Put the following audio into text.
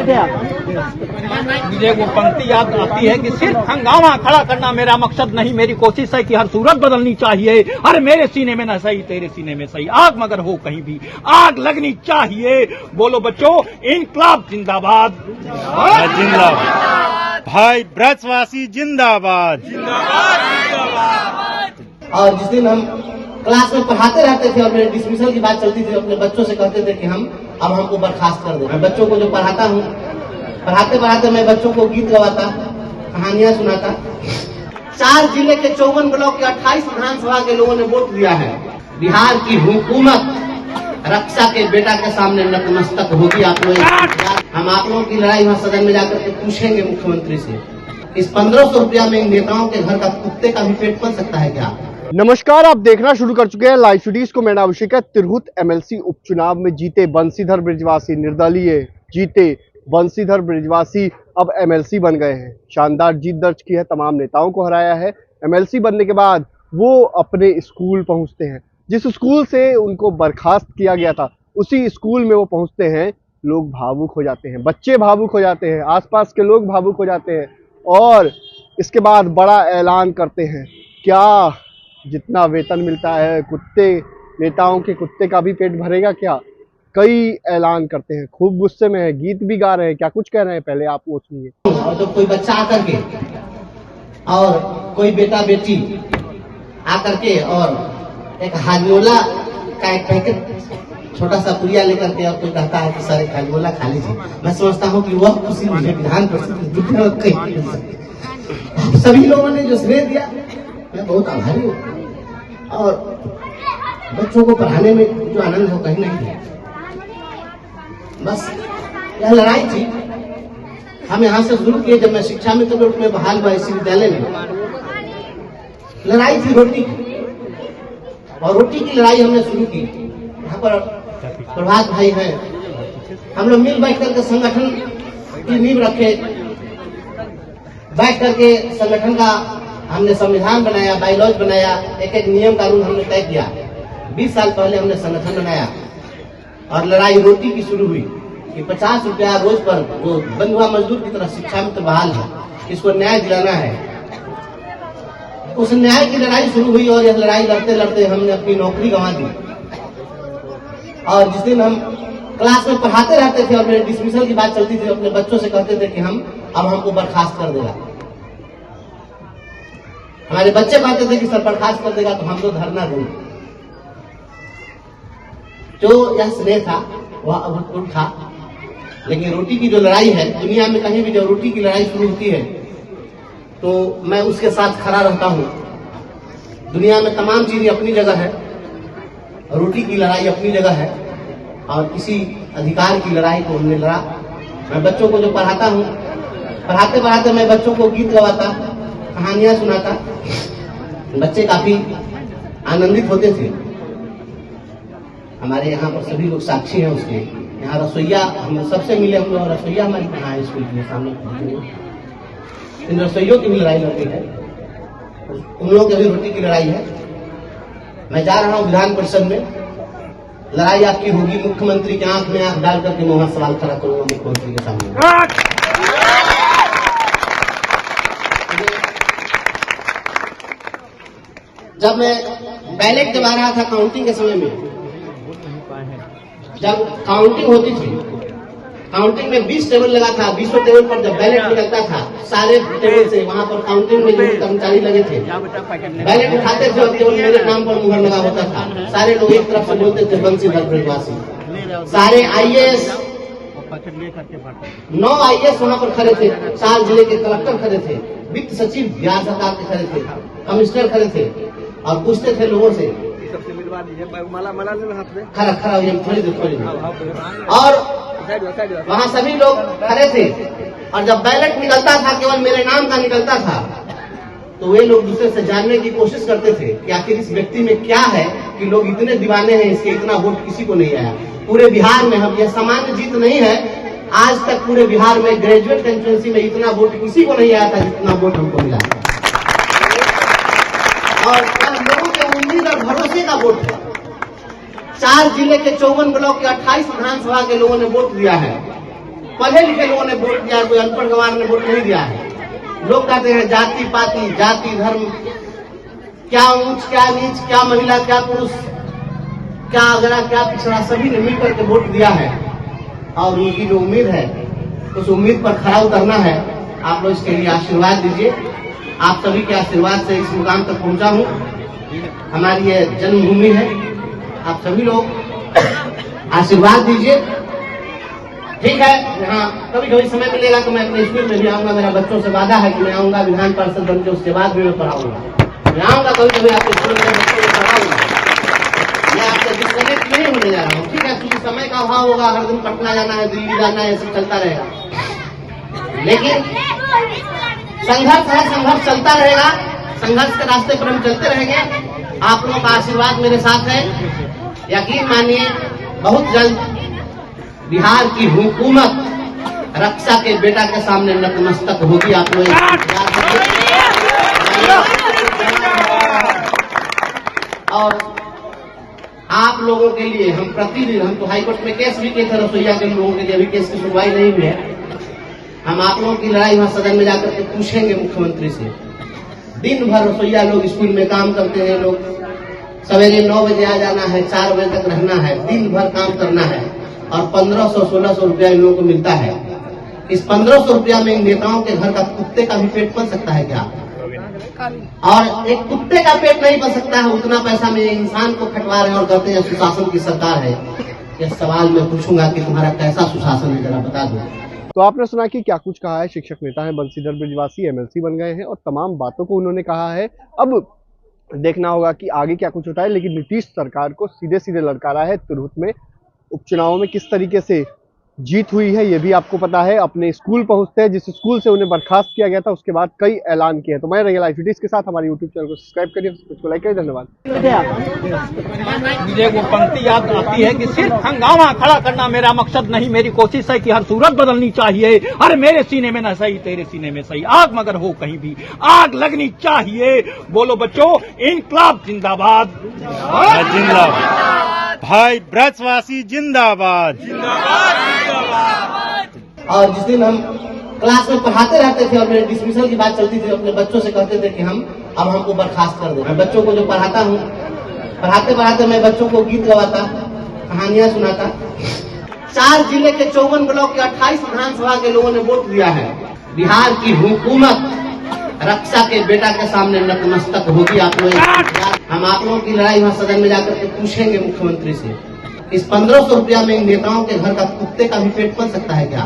मुझे वो पंक्ति याद आती है कि सिर्फ हंगामा खड़ा करना मेरा मकसद नहीं, मेरी कोशिश है कि हर सूरत बदलनी चाहिए। अरे मेरे सीने में न सही तेरे सीने में सही, आग मगर हो कहीं भी आग लगनी चाहिए। बोलो बच्चों, इनकलाब जिंदाबाद जिंदाबाद। भाई ब्रजवासी जिंदाबाद। और जिस दिन हम क्लास में पढ़ाते रहते थे और मेरे डिसमिसल की बात चलती थी, अपने बच्चों से कहते थे कि अब हमको बर्खास्त कर दे। मैं बच्चों को जो पढ़ाता हूँ, पढ़ाते पढ़ाते मैं बच्चों को गीत गवाता, कहानियां सुनाता। 4 जिले के 54 ब्लॉक के 28 विधानसभा के लोगों ने वोट दिया है। बिहार की हुकूमत रक्षा के बेटा के सामने नतमस्तक होगी। आप लोग, हम आप लोगों की लड़ाई वहाँ सदन में जाकर के पूछेंगे मुख्यमंत्री से, इस 1500 रुपया में इन नेताओं के घर का कुत्ते का भी पेट पल सकता है क्या? नमस्कार, आप देखना शुरू कर चुके हैं लाइव स्टूडियोज को। मैं अभिषेक। तिरहुत एमएलसी उपचुनाव में जीते बंशीधर बृजवासी, निर्दलीय जीते बंशीधर बृजवासी अब एमएलसी बन गए हैं। शानदार जीत दर्ज की है, तमाम नेताओं को हराया है। एमएलसी बनने के बाद वो अपने स्कूल पहुंचते हैं, जिस स्कूल से उनको बर्खास्त किया गया था उसी स्कूल में वो पहुंचते हैं। लोग भावुक हो जाते हैं, बच्चे भावुक हो जाते हैं, आसपास के लोग भावुक हो जाते हैं और इसके बाद बड़ा ऐलान करते हैं। क्या जितना वेतन मिलता है कुत्ते, नेताओं के कुत्ते का भी पेट भरेगा क्या? कई ऐलान करते हैं, खूब गुस्से में है, गीत भी गा रहे हैं। क्या कुछ कह रहे हैं, पहले आप वो सुनिए। और जब कोई बच्चा आकर के और कोई बेटा बेटी आकर के और एक हाजमोला का एक पैकेट छोटा सा पुड़िया लेकर के और कोई कहता है कि सर एक हाजमोला खा लीजिए, मैं समझता हूँ कि वह खुशी मुझे विधान परिषद सभी लोगों ने जो स्नेह दिया, मैं बहुत आभारी हूँ। और बच्चों को पढ़ाने में जो आनंद है कहीं नहीं है। बस यह लड़ाई थी, हम यहाँ से शुरू किए। जब मैं शिक्षा मित्र ग्रुप में बहाल हुआ इसी विद्यालय में, लड़ाई थी रोटी की, और रोटी की लड़ाई हमने शुरू की। यहाँ पर प्रभात भाई हैं, हम लोग मिल बैठ करके संगठन की नींव रखे, बैठ करके संगठन का हमने संविधान बनाया, बायलॉज बनाया, एक एक नियम कानून हमने तय किया। 20 साल पहले हमने संगठन बनाया और लड़ाई रोटी की शुरू हुई कि 50 रुपया रोज पर वो बंधुआ मजदूर की तरह शिक्षा में तो बहाल है, इसको न्याय दिलाना है। उस न्याय की लड़ाई शुरू हुई और यह लड़ाई लड़ते लड़ते हमने अपनी नौकरी गंवा दी। और जिस दिन हम क्लास में पढ़ाते रहते थे और मेरे डिसमिसल की बात चलती थी, अपने बच्चों से कहते थे कि अब हमको बर्खास्त कर देगा। हमारे बच्चे कहते थे कि सर बर्खास्त कर देगा तो हम तो धरना देंगे। जो यह स्नेह था वह अभूतपूर्व था। लेकिन रोटी की जो लड़ाई है, दुनिया में कहीं भी जब रोटी की लड़ाई शुरू होती है तो मैं उसके साथ खड़ा रहता हूँ। दुनिया में तमाम चीजें अपनी जगह है, रोटी की लड़ाई अपनी जगह है, और इसी अधिकार की लड़ाई को हमने लड़ा। मैं बच्चों को जो पढ़ाता हूँ, पढ़ाते पढ़ाते मैं बच्चों को गीत गवाता, कहानियां सुनाता। बच्चे काफी आनंदित होते थे। हमारे यहाँ पर सभी लोग साक्षी हैं उसके। यहाँ रसोईया हम सबसे मिले, हम लोग रसोईया हमारी कहाँ है स्कूल के सामने, इन रसोइयों की भी लड़ाई लड़ती है, उन लोगों की भी रोटी की लड़ाई है। मैं जा रहा हूँ विधान परिषद में, लड़ाई आपकी होगी। मुख्यमंत्री की आंख में आंख डाल करके मैं वहां सवाल खड़ा करूंगा मुख्यमंत्री के सामने। जब मैं बैलेट जब आ रहा था काउंटिंग के समय में, जब काउंटिंग होती थी, काउंटिंग में 20 टेबल लगा था। 20 टेबल पर जब बैलेट निकलता था, सारे टेबल से वहां पर काउंटिंग में जो कर्मचारी लगे थे बैलेट उठाते थे और केवल मेरे नाम पर मुहर लगा होता था। सारे लोग एक तरफ से बोलते थे बंशीधर बृजवासी। सारे आईएएस, 9 आईएएस वहां पर खड़े थे, 4 जिले के कलेक्टर खड़े थे, वित्त सचिव बिहार सरकार के खड़े थे, कमिश्नर खड़े थे और पूछते थे लोगों से, खड़ा खड़ा थोड़ी देर। और वहाँ सभी लोग खड़े थे और जब बैलेट निकलता था, केवल मेरे नाम का निकलता था, तो वे लोग दूसरे से जानने की कोशिश करते थे कि आखिर इस व्यक्ति में क्या है कि लोग इतने दीवाने हैं, इसके इतना वोट किसी को नहीं आया। पूरे बिहार में हम, यह सामान्य जीत नहीं है, आज तक पूरे बिहार में ग्रेजुएट कंस्टिट्यूएंसी में इतना वोट किसी को नहीं आया था जितना वोट हमको मिला। और लोगों के उम्मीद और भरोसे का वोट है। 4 जिले के 54 ब्लॉक के 28 विधानसभा के लोगों ने वोट दिया है। पढ़े लिखे लोगों ने वोट दिया, कोई अनपढ़ गंवार ने वोट नहीं दिया है। लोग कहते हैं जाति पाति, जाति धर्म, क्या ऊंच क्या नीच, क्या महिला क्या पुरुष, क्या अगड़ा क्या पिछड़ा, सभी ने मिलकर के वोट दिया है और उनकी जो उम्मीद है उस उम्मीद पर खरा उतरना है। आप लोग इसके लिए आशीर्वाद दीजिए। आप सभी के आशीर्वाद से इस मुकाम तक पहुंचा हूं। हमारी ये जन्मभूमि है, आप सभी लोग आशीर्वाद दीजिए। ठीक है, हाँ कभी कभी समय मिलेगा तो मैं अपने स्कूल में भी आऊंगा। मेरा बच्चों से वादा है कि मैं आऊंगा विधान पार्षद बन के, उसके बाद भी मैं पढ़ाऊंगा। मैं आऊंगा कभी कभी आपके स्कूल में बच्चों को पढ़ाऊंगा। मैं आपसे डिस्कनेक्ट नहीं होने जा रहा हूँ, ठीक है, क्योंकि समय का अभाव होगा, हर दिन पटना जाना है, दिल्ली जाना है, सब चलता रहेगा। लेकिन संघर्ष है, संघर्ष चलता रहेगा, संघर्ष के रास्ते पर हम चलते रहेंगे। आप लोगों का आशीर्वाद मेरे साथ है। यकीन मानिए बहुत जल्द बिहार की हुकूमत रक्षा के बेटा के सामने नतमस्तक होगी। आप लोग और आप लोगों के लिए हम प्रतिदिन, हम तो हाईकोर्ट में केस भी किए थे रसोईया के लोगों के लिए, अभी केस की सुनवाई नहीं हुई है। हम आप लोगों की लड़ाई वहां सदन में जाकर के पूछेंगे मुख्यमंत्री से। दिन भर रसोईया लोग स्कूल में काम करते हैं, लोग सवेरे 9 बजे आ जाना है, 4 बजे तक रहना है, दिन भर काम करना है और 1500-1600 रुपया इन लोगों को मिलता है। इस 1500 रुपया में इन नेताओं के घर का कुत्ते का भी पेट पल सकता है क्या? और एक कुत्ते का पेट नहीं पल सकता है, उतना पैसा में इंसान को खटवा रहे हैं और कहते हैं सुशासन की सरकार है। ये सवाल मैं पूछूंगा कि तुम्हारा कैसा सुशासन है, जरा बता दो। तो आपने सुना कि क्या कुछ कहा है। शिक्षक नेता हैं बंशीधर बृजवासी, एमएलसी बन गए हैं और तमाम बातों को उन्होंने कहा है। अब देखना होगा कि आगे क्या कुछ होता है। लेकिन नीतीश सरकार को सीधे सीधे ललकारा है। तिरहुत में उपचुनावों में किस तरीके से जीत हुई है ये भी आपको पता है। अपने स्कूल पहुंचते हैं, जिस स्कूल से उन्हें बर्खास्त किया गया था, उसके बाद कई ऐलान किए हैं। तो मैं रही लाइव वीडियोस के साथ हमारे यूट्यूब चैनल को सब्सक्राइब करिए, उसको लाइक करिए। धन्यवाद। मुझे वो पंक्ति याद आती है कि सिर्फ हंगामा खड़ा करना मेरा मकसद नहीं, मेरी कोशिश है कि हर सूरत बदलनी चाहिए। अरे मेरे सीने में न सही तेरे सीने में सही, आग मगर हो कहीं भी आग लगनी चाहिए। बोलो बच्चों, इनकलाब जिंदाबाद जिंदाबाद। भाई ब्रजवासी जिंदाबाद। और जिस दिन हम क्लास में पढ़ाते रहते थे और मेरे डिसमिसल की बात चलती थी, अपने बच्चों से कहते थे कि अब हमको बर्खास्त कर दे। मैं बच्चों को जो पढ़ाता हूँ, पढ़ाते पढ़ाते मैं बच्चों को गीत गवाता, कहानियां सुनाता। 4 जिले के 54 ब्लॉक के 28 विधानसभा के लोगों ने वोट दिया है। बिहार की हुकूमत रक्षा के बेटा के सामने नतमस्तक होगी। आप लोग हम आप लोगों की लड़ाई वहां सदन में जाकर के पूछेंगे मुख्यमंत्री से। इस 1500 रुपया में इन नेताओं के घर का कुत्ते का भी पेट पल सकता है क्या?